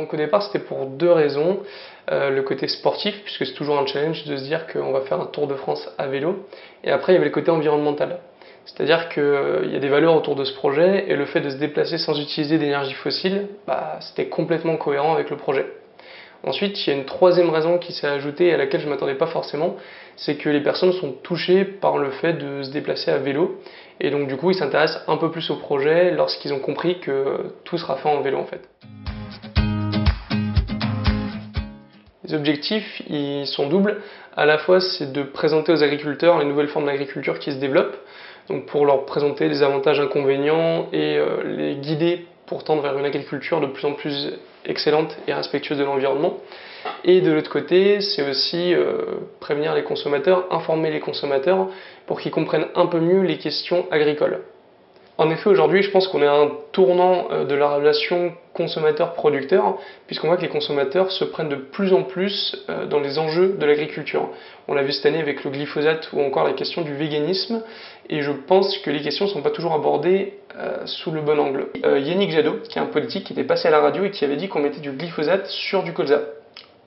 Donc au départ c'était pour deux raisons. Le côté sportif, puisque c'est toujours un challenge de se dire qu'on va faire un Tour de France à vélo. Et après il y avait le côté environnemental. C'est-à-dire qu'il y a des valeurs autour de ce projet, et le fait de se déplacer sans utiliser d'énergie fossile, c'était complètement cohérent avec le projet. Ensuite, il y a une troisième raison qui s'est ajoutée et à laquelle je ne m'attendais pas forcément, c'est que les personnes sont touchées par le fait de se déplacer à vélo, et donc du coup ils s'intéressent un peu plus au projet lorsqu'ils ont compris que tout sera fait en vélo en fait. Les objectifs, ils sont doubles. À la fois, c'est de présenter aux agriculteurs les nouvelles formes d'agriculture qui se développent, donc pour leur présenter les avantages, inconvénients et les guider pour tendre vers une agriculture de plus en plus excellente et respectueuse de l'environnement. Et de l'autre côté, c'est aussi prévenir les consommateurs, informer les consommateurs pour qu'ils comprennent un peu mieux les questions agricoles. En effet, aujourd'hui, je pense qu'on est à un tournant de la relation consommateur-producteur, puisqu'on voit que les consommateurs se prennent de plus en plus dans les enjeux de l'agriculture. On l'a vu cette année avec le glyphosate ou encore la question du véganisme, et je pense que les questions ne sont pas toujours abordées sous le bon angle. Yannick Jadot, qui est un politique qui était passé à la radio et qui avait dit qu'on mettait du glyphosate sur du colza.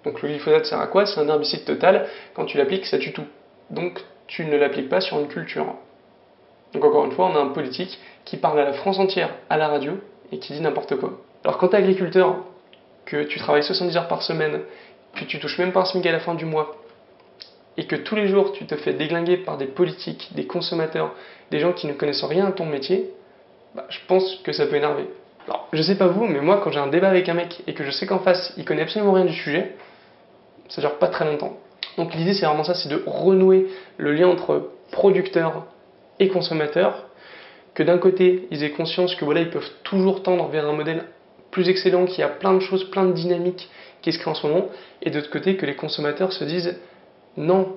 Donc le glyphosate sert à quoi? C'est un herbicide total, quand tu l'appliques, ça tue tout. Donc tu ne l'appliques pas sur une culture. Donc encore une fois, on a un politique qui parle à la France entière à la radio et qui dit n'importe quoi. Alors quand tu es agriculteur, que tu travailles 70 heures par semaine, que tu touches même pas un SMIC à la fin du mois, et que tous les jours tu te fais déglinguer par des politiques, des consommateurs, des gens qui ne connaissent rien à ton métier, je pense que ça peut énerver. Alors je sais pas vous, mais moi quand j'ai un débat avec un mec et que je sais qu'en face il connaît absolument rien du sujet, ça dure pas très longtemps. Donc l'idée c'est vraiment ça, c'est de renouer le lien entre producteurs et consommateurs, que d'un côté ils aient conscience que voilà, ils peuvent toujours tendre vers un modèle plus excellent, qu'il y a plein de choses, plein de dynamiques qui se créent en ce moment, et de l'autre côté que les consommateurs se disent non,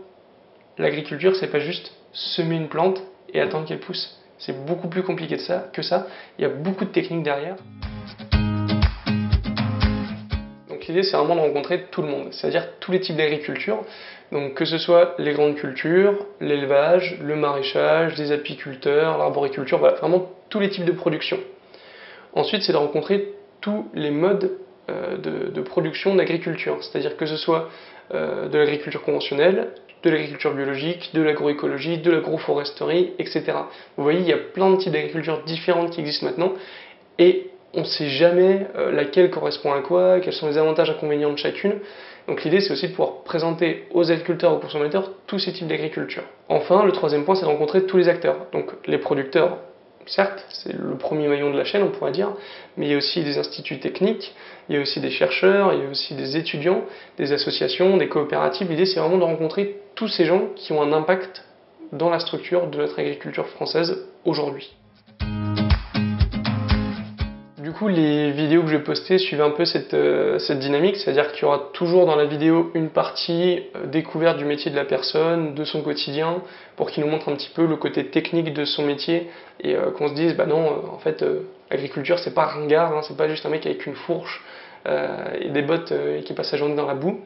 l'agriculture c'est pas juste semer une plante et attendre qu'elle pousse, c'est beaucoup plus compliqué que ça, il y a beaucoup de techniques derrière. Donc l'idée c'est vraiment de rencontrer tout le monde, c'est-à-dire tous les types d'agriculture, donc que ce soit les grandes cultures, l'élevage, le maraîchage, les apiculteurs, l'arboriculture, voilà, vraiment tous les types de production. Ensuite c'est de rencontrer tous les modes de production d'agriculture, c'est-à-dire que ce soit de l'agriculture conventionnelle, de l'agriculture biologique, de l'agroécologie, de l'agroforesterie, etc. Vous voyez, il y a plein de types d'agriculture différentes qui existent maintenant, et on ne sait jamais laquelle correspond à quoi, quels sont les avantages et inconvénients de chacune. Donc l'idée c'est aussi de pouvoir présenter aux agriculteurs, aux consommateurs, tous ces types d'agriculture. Enfin, le troisième point c'est de rencontrer tous les acteurs. Donc les producteurs, certes, c'est le premier maillon de la chaîne on pourrait dire, mais il y a aussi des instituts techniques, il y a aussi des chercheurs, il y a aussi des étudiants, des associations, des coopératives. L'idée c'est vraiment de rencontrer tous ces gens qui ont un impact dans la structure de notre agriculture française aujourd'hui. Du coup, les vidéos que je vais poster suivent un peu cette dynamique, c'est-à-dire qu'il y aura toujours dans la vidéo une partie découverte du métier de la personne, de son quotidien, pour qu'il nous montre un petit peu le côté technique de son métier, et qu'on se dise, non, en fait, l'agriculture c'est pas ringard, hein, c'est pas juste un mec avec une fourche et des bottes et qui passe sa journée dans la boue.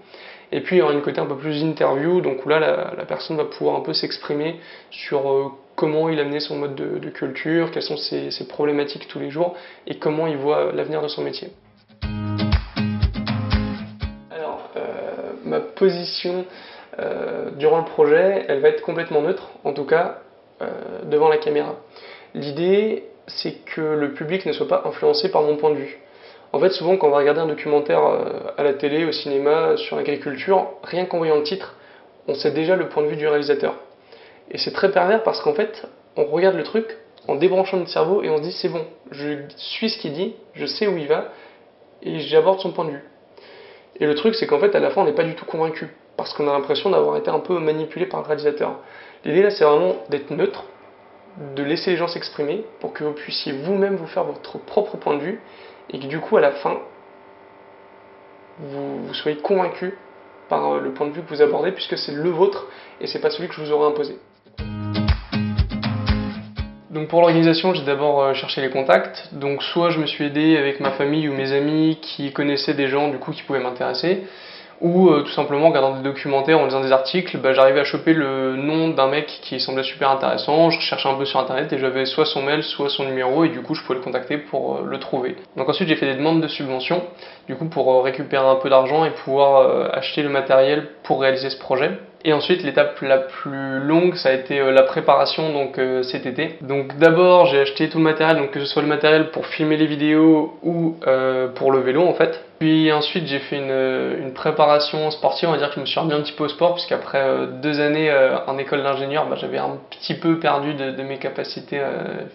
Et puis il y aura une côté un peu plus interview, donc où là la personne va pouvoir un peu s'exprimer sur comment il a mené son mode de culture, quelles sont ses problématiques tous les jours, et comment il voit l'avenir de son métier. Alors, ma position durant le projet, elle va être complètement neutre, en tout cas devant la caméra. L'idée, c'est que le public ne soit pas influencé par mon point de vue. En fait, souvent, quand on va regarder un documentaire à la télé, au cinéma, sur l'agriculture, rien qu'en voyant le titre, on sait déjà le point de vue du réalisateur. Et c'est très pervers parce qu'en fait, on regarde le truc en débranchant notre cerveau et on se dit c'est bon, je suis ce qu'il dit, je sais où il va, et j'aborde son point de vue. Et le truc, c'est qu'en fait, à la fin, on n'est pas du tout convaincu, parce qu'on a l'impression d'avoir été un peu manipulé par le réalisateur. L'idée là, c'est vraiment d'être neutre, de laisser les gens s'exprimer, pour que vous puissiez vous-même vous faire votre propre point de vue, et que du coup à la fin vous soyez convaincu par le point de vue que vous abordez, puisque c'est le vôtre et c'est pas celui que je vous aurais imposé. Donc pour l'organisation, j'ai d'abord cherché les contacts, donc soit je me suis aidé avec ma famille ou mes amis qui connaissaient des gens du coup qui pouvaient m'intéresser, ou tout simplement en regardant des documentaires, en lisant des articles, j'arrivais à choper le nom d'un mec qui semblait super intéressant, je recherchais un peu sur internet et j'avais soit son mail, soit son numéro et du coup je pouvais le contacter pour le trouver. Donc ensuite j'ai fait des demandes de subvention, du coup pour récupérer un peu d'argent et pouvoir acheter le matériel pour réaliser ce projet. Et ensuite, l'étape la plus longue, ça a été la préparation donc cet été. Donc d'abord, j'ai acheté tout le matériel, donc que ce soit le matériel pour filmer les vidéos ou pour le vélo en fait. Puis ensuite, j'ai fait une préparation sportive, on va dire que je me suis remis un petit peu au sport, puisqu'après 2 années en école d'ingénieur, j'avais un petit peu perdu de mes capacités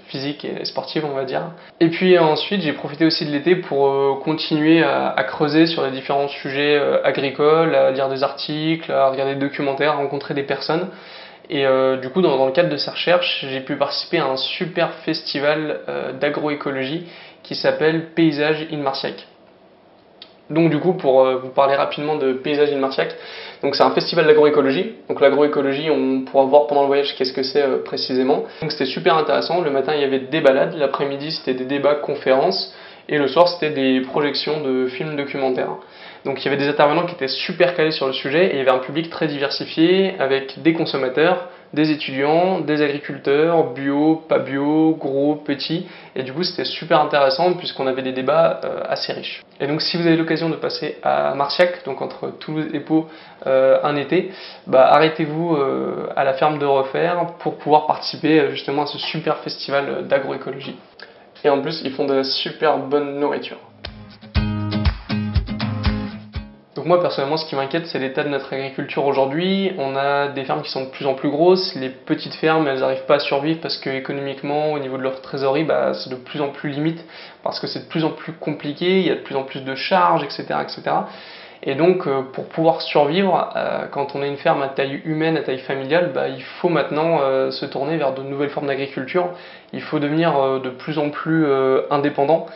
physiques et sportives, on va dire. Et puis ensuite, j'ai profité aussi de l'été pour continuer à creuser sur les différents sujets agricoles, à lire des articles, à regarder des documentaires, à rencontrer des personnes. Et du coup, dans le cadre de ces recherches, j'ai pu participer à un super festival d'agroécologie qui s'appelle Paysage in Marciac. Donc du coup, pour vous parler rapidement de Paysage in Marciac, donc c'est un festival d'agroécologie. Donc l'agroécologie, on pourra voir pendant le voyage qu'est-ce que c'est précisément. Donc c'était super intéressant. Le matin, il y avait des balades, l'après-midi, c'était des débats, conférences, et le soir, c'était des projections de films documentaires. Donc il y avait des intervenants qui étaient super calés sur le sujet, et il y avait un public très diversifié, avec des consommateurs, des étudiants, des agriculteurs, bio, pas bio, gros, petits, et du coup c'était super intéressant puisqu'on avait des débats assez riches. Et donc si vous avez l'occasion de passer à Marciac, donc entre Toulouse et Pau, un été, arrêtez-vous à la ferme de Refaire pour pouvoir participer justement à ce super festival d'agroécologie. Et en plus ils font de la super bonne nourriture. Donc moi personnellement ce qui m'inquiète c'est l'état de notre agriculture aujourd'hui. On a des fermes qui sont de plus en plus grosses, les petites fermes elles n'arrivent pas à survivre parce que économiquement au niveau de leur trésorerie c'est de plus en plus limite parce que c'est de plus en plus compliqué, il y a de plus en plus de charges etc. etc. Et donc pour pouvoir survivre quand on a une ferme à taille humaine, à taille familiale, il faut maintenant se tourner vers de nouvelles formes d'agriculture, il faut devenir de plus en plus indépendant.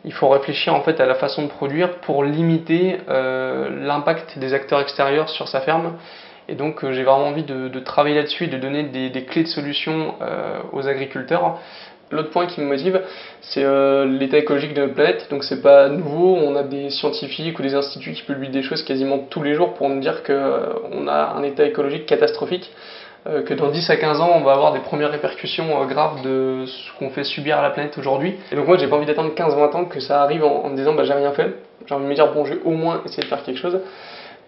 Il faut réfléchir en fait à la façon de produire pour limiter l'impact des acteurs extérieurs sur sa ferme. Et donc j'ai vraiment envie de travailler là-dessus et de donner des clés de solution aux agriculteurs. L'autre point qui me motive, c'est l'état écologique de notre planète. Donc c'est pas nouveau, on a des scientifiques ou des instituts qui publient des choses quasiment tous les jours pour nous dire qu'on a un état écologique catastrophique. Que dans 10 à 15 ans, on va avoir des premières répercussions graves de ce qu'on fait subir à la planète aujourd'hui. Et donc moi, j'ai pas envie d'attendre 15-20 ans que ça arrive en me disant j'ai rien fait. J'ai envie de me dire bon, je vais au moins essayer de faire quelque chose.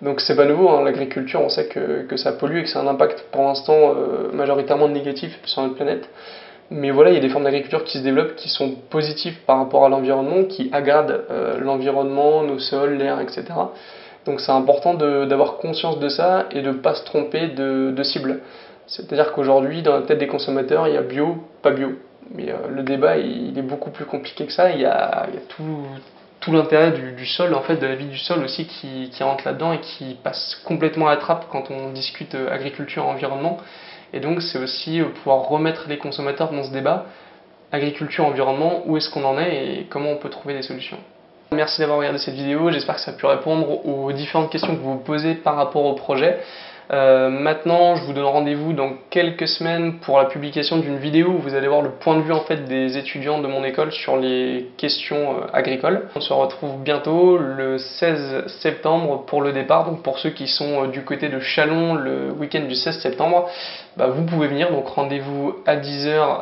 Donc c'est pas nouveau, hein, l'agriculture, on sait que ça pollue et que c'est un impact pour l'instant majoritairement négatif sur notre planète. Mais voilà, il y a des formes d'agriculture qui se développent, qui sont positives par rapport à l'environnement, qui agradent l'environnement, nos sols, l'air, etc. Donc c'est important d'avoir conscience de ça et de ne pas se tromper de cible. C'est-à-dire qu'aujourd'hui, dans la tête des consommateurs, il y a bio, pas bio. Mais le débat, il est beaucoup plus compliqué que ça. Il y a tout l'intérêt du sol, en fait, de la vie du sol aussi qui rentre là-dedans et qui passe complètement à la trappe quand on discute agriculture, environnement. Et donc c'est aussi pouvoir remettre les consommateurs dans ce débat. Agriculture, environnement, où est-ce qu'on en est et comment on peut trouver des solutions. Merci d'avoir regardé cette vidéo, j'espère que ça a pu répondre aux différentes questions que vous vous posez par rapport au projet. Maintenant, je vous donne rendez-vous dans quelques semaines pour la publication d'une vidéo où vous allez voir le point de vue en fait des étudiants de mon école sur les questions agricoles. On se retrouve bientôt le 16 septembre pour le départ. Donc pour ceux qui sont du côté de Châlons le week-end du 16 septembre, vous pouvez venir. Donc rendez-vous à 10 h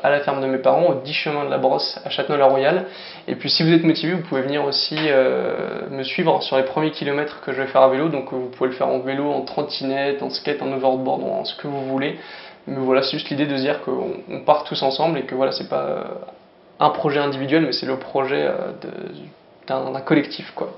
à la ferme de mes parents, au 10 chemin de la Brosse à Châtenois-la-Royale. Et puis si vous êtes motivé, vous pouvez venir aussi me suivre sur les premiers kilomètres que je vais faire à vélo. Donc vous pouvez le faire en vélo, en trottinette, en skate, en overboard, en ce que vous voulez. Mais voilà, c'est juste l'idée de se dire qu'on part tous ensemble et que voilà, c'est pas un projet individuel, mais c'est le projet d'un collectif, quoi.